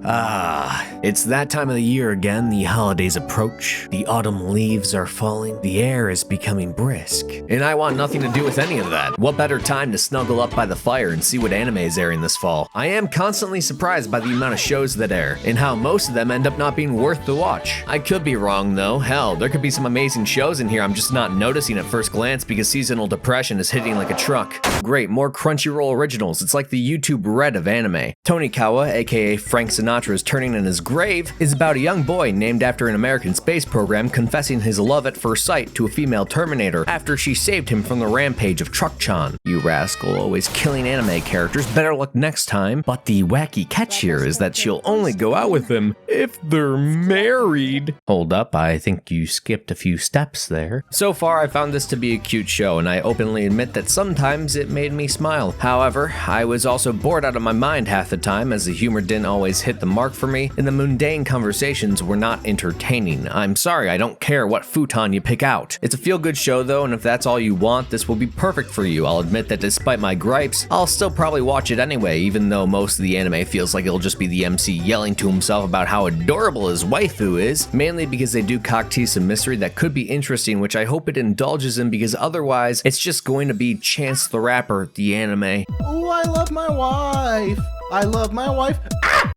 It's that time of the year again. The holidays approach. The autumn leaves are falling. The air is becoming brisk. And I want nothing to do with any of that. What better time to snuggle up by the fire and see what anime is airing this fall? I am constantly surprised by the amount of shows that air, and how most of them end up not being worth the watch. I could be wrong though. Hell, there could be some amazing shows in here I'm just not noticing at first glance because seasonal depression is hitting like a truck. Great, more Crunchyroll originals. It's like the YouTube Red of anime. Tonikawa, aka Frank Sinatra's Turning in His Grave, is about a young boy named after an American space program confessing his love at first sight to a female Terminator after she saved him from the rampage of Truck-chan. You rascal, always killing anime characters, better luck next time. But the wacky catch here is that she'll only go out with him if they're married. Hold up, I think you skipped a few steps there. So far, I found this to be a cute show, and I openly admit that sometimes it made me smile. However, I was also bored out of my mind half the time, as the humor didn't always hit the mark for me, and the mundane conversations were not entertaining. I'm sorry, I don't care what futon you pick out. It's a feel-good show though, and if that's all you want, this will be perfect for you. I'll admit that despite my gripes, I'll still probably watch it anyway, even though most of the anime feels like it'll just be the MC yelling to himself about how adorable his waifu is, mainly because they do cock tease some mystery that could be interesting, which I hope it indulges in, because otherwise it's just going to be Chance the Rapper, the anime. Oh, I love my wife. I love my wife.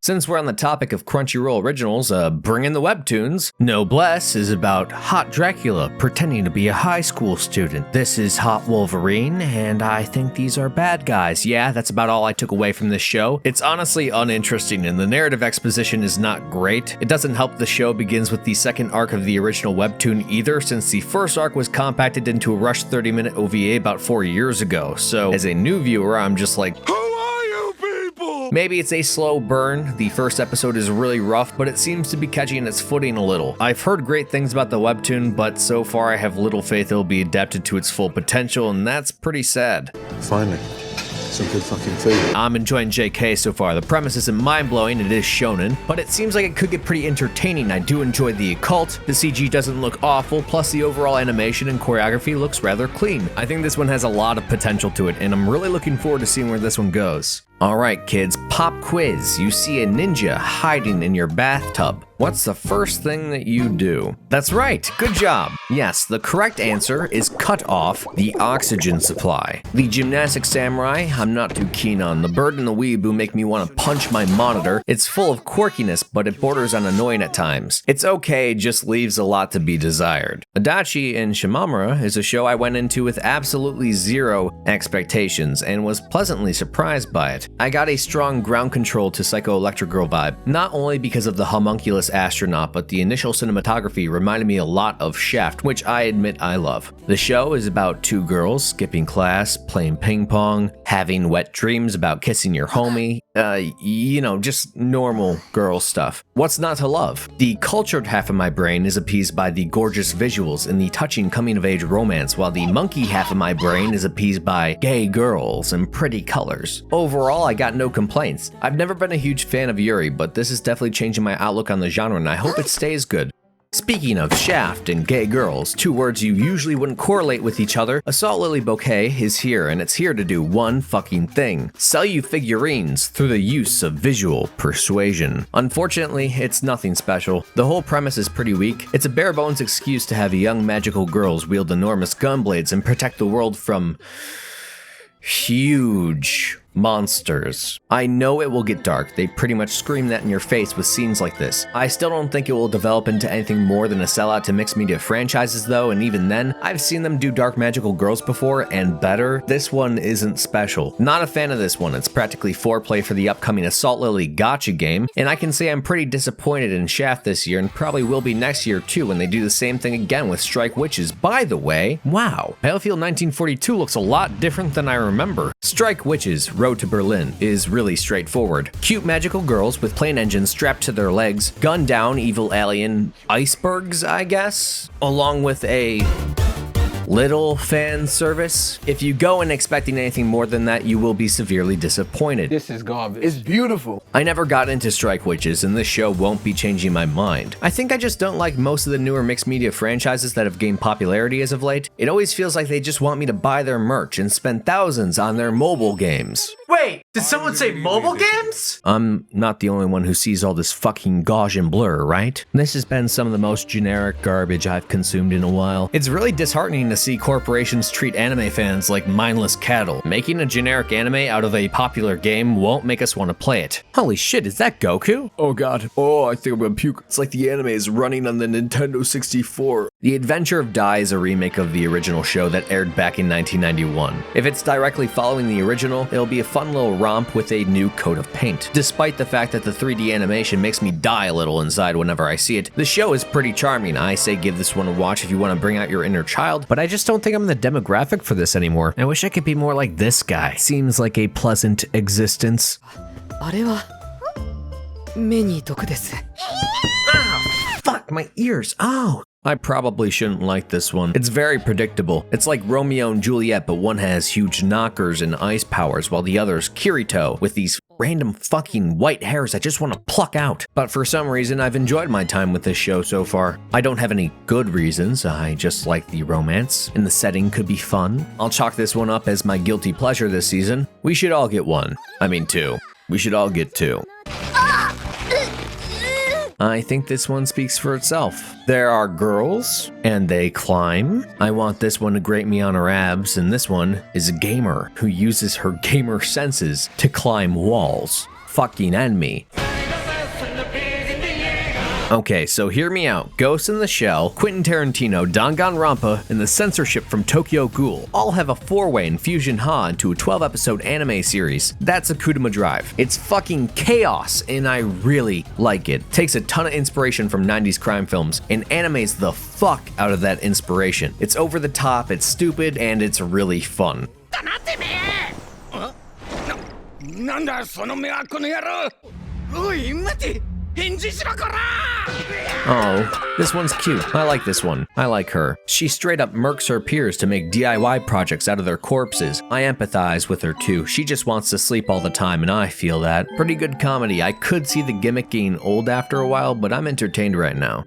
Since we're on the topic of Crunchyroll originals, bring in the webtoons. Noblesse is about hot Dracula pretending to be a high school student. This is hot Wolverine, and I think these are bad guys. Yeah, that's about all I took away from this show. It's honestly uninteresting, and the narrative exposition is not great. It doesn't help the show begins with the second arc of the original webtoon either, since the first arc was compacted into a rushed 30-minute OVA about 4 years ago. So as a new viewer, I'm just like, maybe it's a slow burn. The first episode is really rough, but it seems to be catching its footing a little. I've heard great things about the webtoon, but so far I have little faith it'll be adapted to its full potential, and that's pretty sad. Finally, some good fucking food. I'm enjoying JK so far. The premise isn't mind-blowing, it is shonen, but it seems like it could get pretty entertaining. I do enjoy the occult, the CG doesn't look awful, plus the overall animation and choreography looks rather clean. I think this one has a lot of potential to it, and I'm really looking forward to seeing where this one goes. Alright kids, pop quiz. You see a ninja hiding in your bathtub. What's the first thing that you do? That's right, good job. Yes, the correct answer is cut off the oxygen supply. The gymnastic samurai, I'm not too keen on. The bird and the weeaboo make me want to punch my monitor. It's full of quirkiness, but it borders on annoying at times. It's okay, just leaves a lot to be desired. Adachi in Shimamura is a show I went into with absolutely zero expectations and was pleasantly surprised by it. I got a strong ground control to Psycho Electric Girl vibe, not only because of the homunculus astronaut, but the initial cinematography reminded me a lot of Shaft, which I admit I love. The show is about two girls skipping class, playing ping pong, having wet dreams about kissing your homie, just normal girl stuff. What's not to love? The cultured half of my brain is appeased by the gorgeous visuals and the touching coming-of-age romance, while the monkey half of my brain is appeased by gay girls and pretty colors. Overall, I got no complaints. I've never been a huge fan of Yuri, but this is definitely changing my outlook on the genre, and I hope it stays good. Speaking of Shaft and gay girls, two words you usually wouldn't correlate with each other, Assault Lily Bouquet is here, and it's here to do one fucking thing: sell you figurines through the use of visual persuasion. Unfortunately, it's nothing special. The whole premise is pretty weak. It's a bare bones excuse to have young magical girls wield enormous gun blades and protect the world from huge monsters. I know it will get dark. They pretty much scream that in your face with scenes like this. I still don't think it will develop into anything more than a sellout to mixed media franchises though, and even then, I've seen them do dark magical girls before and better. This one isn't special. Not a fan of this one. It's practically foreplay for the upcoming Assault Lily Gacha game, and I can say I'm pretty disappointed in Shaft this year, and probably will be next year too when they do the same thing again with Strike Witches. By the way, wow, Battlefield 1942 looks a lot different than I remember. Strike Witches Road to Berlin is really straightforward. Cute magical girls with plane engines strapped to their legs gun down evil alien icebergs, I guess, along with a little fan service. If you go in expecting anything more than that, you will be severely disappointed. This is garbage. It's beautiful. I never got into Strike Witches, and this show won't be changing my mind. I think I just don't like most of the newer mixed media franchises that have gained popularity as of late. It always feels like they just want me to buy their merch and spend thousands on their mobile games. Wait, Did someone say mobile games? I'm not the only one who sees all this fucking gauge and blur, right? This has been some of the most generic garbage I've consumed in a while. It's really disheartening to see corporations treat anime fans like mindless cattle. Making a generic anime out of a popular game won't make us want to play it. Holy shit, is that Goku? Oh god. Oh, I think I'm gonna puke. It's like the anime is running on the Nintendo 64. The Adventure of Dai is a remake of the original show that aired back in 1991. If it's directly following the original, it'll be a fun little romp with a new coat of paint. Despite the fact that the 3D animation makes me die a little inside whenever I see it, the show is pretty charming. I say give this one a watch if you want to bring out your inner child, but I just don't think I'm the demographic for this anymore. I wish I could be more like this guy. Seems like a pleasant existence. あれは目に毒です。 Fuck, my ears. Oh. I probably shouldn't like this one. It's very predictable. It's like Romeo and Juliet, but one has huge knockers and ice powers, while the other's Kirito, with these random fucking white hairs I just want to pluck out. But for some reason, I've enjoyed my time with this show so far. I don't have any good reasons, I just like the romance, and the setting could be fun. I'll chalk this one up as my guilty pleasure this season. We should all get one. I mean, two. We should all get two. I think this one speaks for itself. There are girls, and they climb. I want this one to grate me on her abs, and this one is a gamer who uses her gamer senses to climb walls. Fucking end me. Okay, so hear me out. Ghost in the Shell, Quentin Tarantino, Danganronpa, and the censorship from Tokyo Ghoul all have a 4-way in Fusion Ha into a 12-episode anime series. That's Akudama Drive. It's fucking chaos, and I really like it. Takes a ton of inspiration from 90s crime films and animates the fuck out of that inspiration. It's over the top, it's stupid, and it's really fun. Oh, this one's cute. I like this one. I like her. She straight up murks her peers to make DIY projects out of their corpses. I empathize with her too. She just wants to sleep all the time, and I feel that. Pretty good comedy. I could see the gimmick getting old after a while, but I'm entertained right now.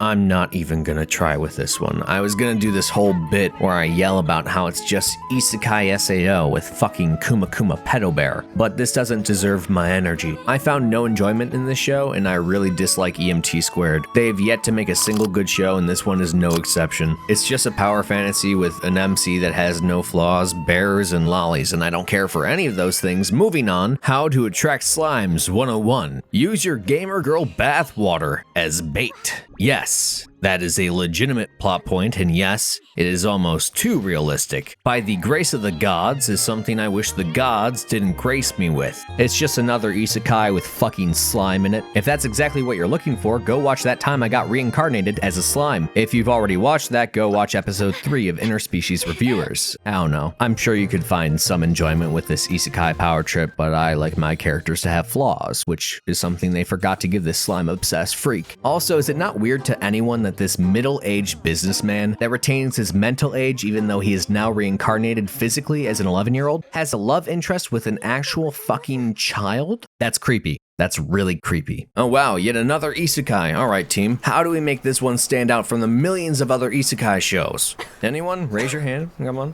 I'm not even gonna try with this one. I was gonna do this whole bit where I yell about how it's just Isekai SAO with fucking Kuma Kuma Pedo Bear, but this doesn't deserve my energy. I found no enjoyment in this show, and I really dislike EMT Squared. They have yet to make a single good show, and this one is no exception. It's just a power fantasy with an MC that has no flaws, bears, and lollies, and I don't care for any of those things. Moving on, How to Attract Slimes 101. Use your gamer girl bathwater as bait. Yes, that is a legitimate plot point, and yes, it is almost too realistic. By the grace of the gods is something I wish the gods didn't grace me with. It's just another isekai with fucking slime in it. If that's exactly what you're looking for, go watch That Time I Got Reincarnated as a Slime. If you've already watched that, go watch episode 3 of Interspecies Reviewers. I don't know. I'm sure you could find some enjoyment with this isekai power trip, but I like my characters to have flaws, which is something they forgot to give this slime-obsessed freak. Also, is it not weird to anyone that this middle-aged businessman that retains his mental age even though he is now reincarnated physically as an 11-year-old has a love interest with an actual fucking child? That's creepy. That's really creepy. Oh wow, yet another isekai. Alright team, how do we make this one stand out from the millions of other isekai shows? Anyone? Raise your hand. Come on.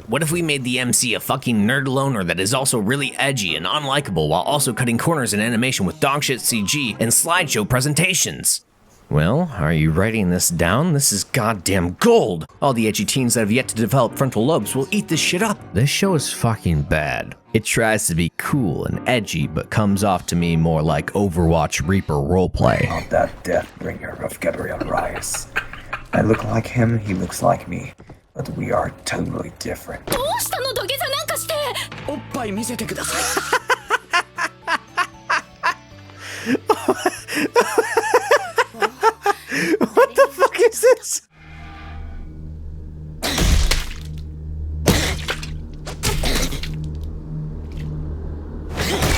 What if we made the MC a fucking nerd loner that is also really edgy and unlikable while also cutting corners in animation with dogshit CG and slideshow presentations? Well, are you writing this down? This is goddamn gold! All the edgy teens that have yet to develop frontal lobes will eat this shit up. This show is fucking bad. It tries to be cool and edgy, but comes off to me more like Overwatch Reaper roleplay. Not that Deathbringer of Gabriel Reyes. I look like him, he looks like me, but we are totally different. What the fuck is this?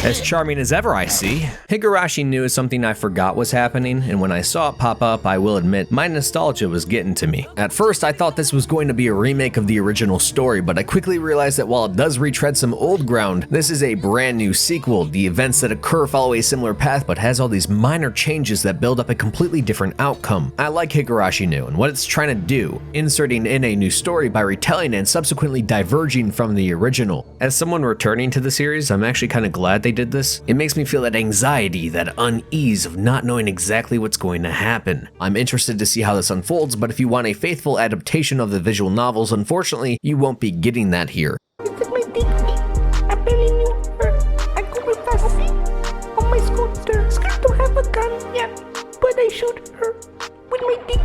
As charming as ever, I see. Higurashi knew something I forgot was happening, and when I saw it pop up, I will admit, my nostalgia was getting to me. At first, I thought this was going to be a remake of the original story, but I quickly realized that while it does retread some old ground, this is a brand new sequel. The events that occur follow a similar path, but has all these minor changes that build up a completely different outcome. I like Higurashi New and what it's trying to do, inserting in a new story by retelling and subsequently diverging from the original. As someone returning to the series, I'm actually kind of glad they did this. It makes me feel that anxiety, that unease of not knowing exactly what's going to happen. I'm interested to see how this unfolds, but if you want a faithful adaptation of the visual novels, unfortunately, you won't be getting that here. This is my dignity. I barely knew her. I go with a seat on my scooter. Scared to have a gun yet, but I shoot her with my dick.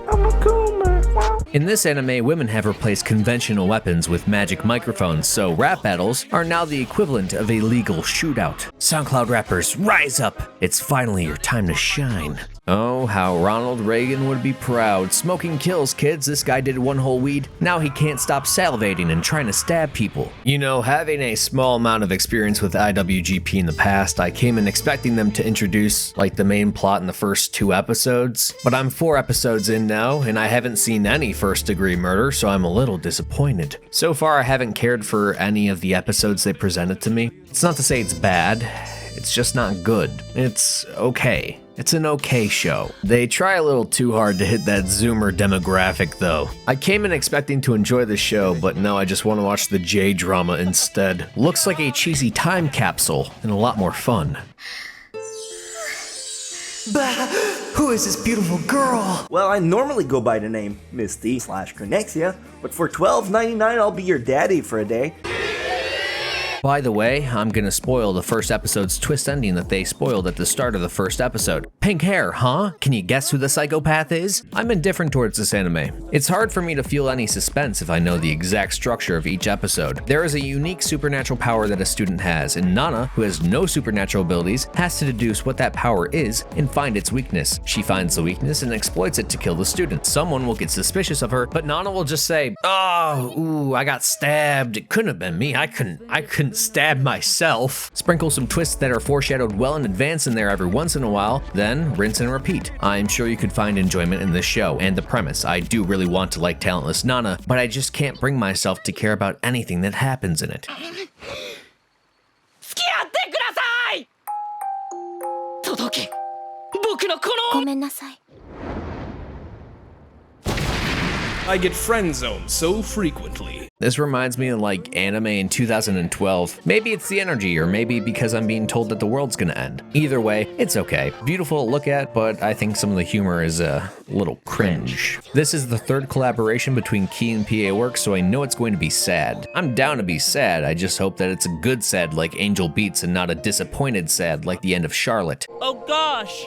I'm a cooler. Wow. In this anime, women have replaced conventional weapons with magic microphones, so rap battles are now the equivalent of a legal shootout. SoundCloud rappers, rise up! It's finally your time to shine. Oh, how Ronald Reagan would be proud. Smoking kills, kids. This guy did one whole weed. Now he can't stop salivating and trying to stab people. You know, having a small amount of experience with IWGP in the past, I came in expecting them to introduce, like, the main plot in the first 2 episodes. But I'm 4 episodes in now, and I haven't seen any first-degree murder, so I'm a little disappointed. So far, I haven't cared for any of the episodes they presented to me. It's not to say it's bad, it's just not good. It's okay. It's an okay show. They try a little too hard to hit that Zoomer demographic though. I came in expecting to enjoy the show, but no, I just want to watch the J-drama instead. Looks like a cheesy time capsule and a lot more fun. Bah! Who is this beautiful girl? Well, I normally go by the name Misty/Connexia, but for $12.99 I'll be your daddy for a day. By the way, I'm gonna spoil the first episode's twist ending that they spoiled at the start of the first episode. Pink hair, huh? Can you guess who the psychopath is? I'm indifferent towards this anime. It's hard for me to feel any suspense if I know the exact structure of each episode. There is a unique supernatural power that a student has, and Nana, who has no supernatural abilities, has to deduce what that power is and find its weakness. She finds the weakness and exploits it to kill the student. Someone will get suspicious of her, but Nana will just say, "Oh, ooh, I got stabbed. It couldn't have been me. I couldn't stab myself." Sprinkle some twists that are foreshadowed well in advance in there every once in a while, then rinse and repeat. I'm sure you could find enjoyment in this show and the premise. I do really want to like talentless Nana, but I just can't bring myself to care about anything that happens in it. 付き合ってください。届け。僕のこの。ごめんなさい。 I get friend zoned so frequently. This reminds me of like anime in 2012. Maybe it's the energy, or maybe because I'm being told that the world's gonna end. Either way, it's okay. Beautiful to look at, but I think some of the humor is a little cringe. This is the 3rd collaboration between Key and PA Works, so I know it's going to be sad. I'm down to be sad, I just hope that it's a good sad like Angel Beats and not a disappointed sad like the end of Charlotte. Oh gosh!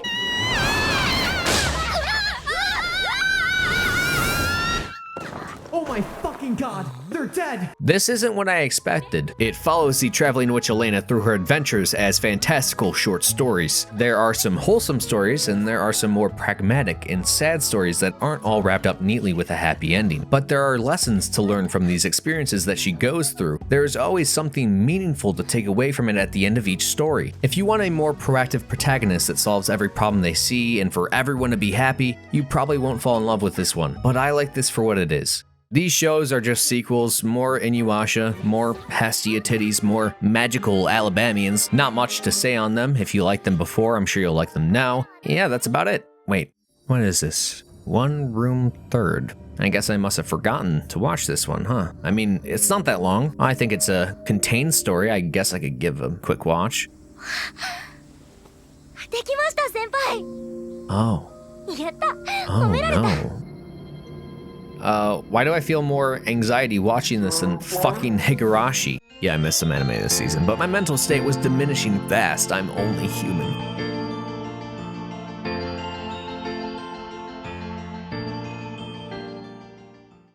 Oh my fucking god, they're dead! This isn't what I expected. It follows the traveling witch Elena through her adventures as fantastical short stories. There are some wholesome stories, and there are some more pragmatic and sad stories that aren't all wrapped up neatly with a happy ending. But there are lessons to learn from these experiences that she goes through. There is always something meaningful to take away from it at the end of each story. If you want a more proactive protagonist that solves every problem they see and for everyone to be happy, you probably won't fall in love with this one. But I like this for what it is. These shows are just sequels, more Inuyasha, more Hestia titties, more magical Alabamians. Not much to say on them. If you liked them before, I'm sure you'll like them now. Yeah, that's about it. Wait, what is this? 1 Room 3rd. I guess I must have forgotten to watch this one, huh? I mean, it's not that long. I think it's a contained story. I guess I could give a quick watch. できました先輩。 Oh. やった。 Oh no. Why do I feel more anxiety watching this than fucking Higurashi? Yeah, I missed some anime this season, but my mental state was diminishing fast. I'm only human.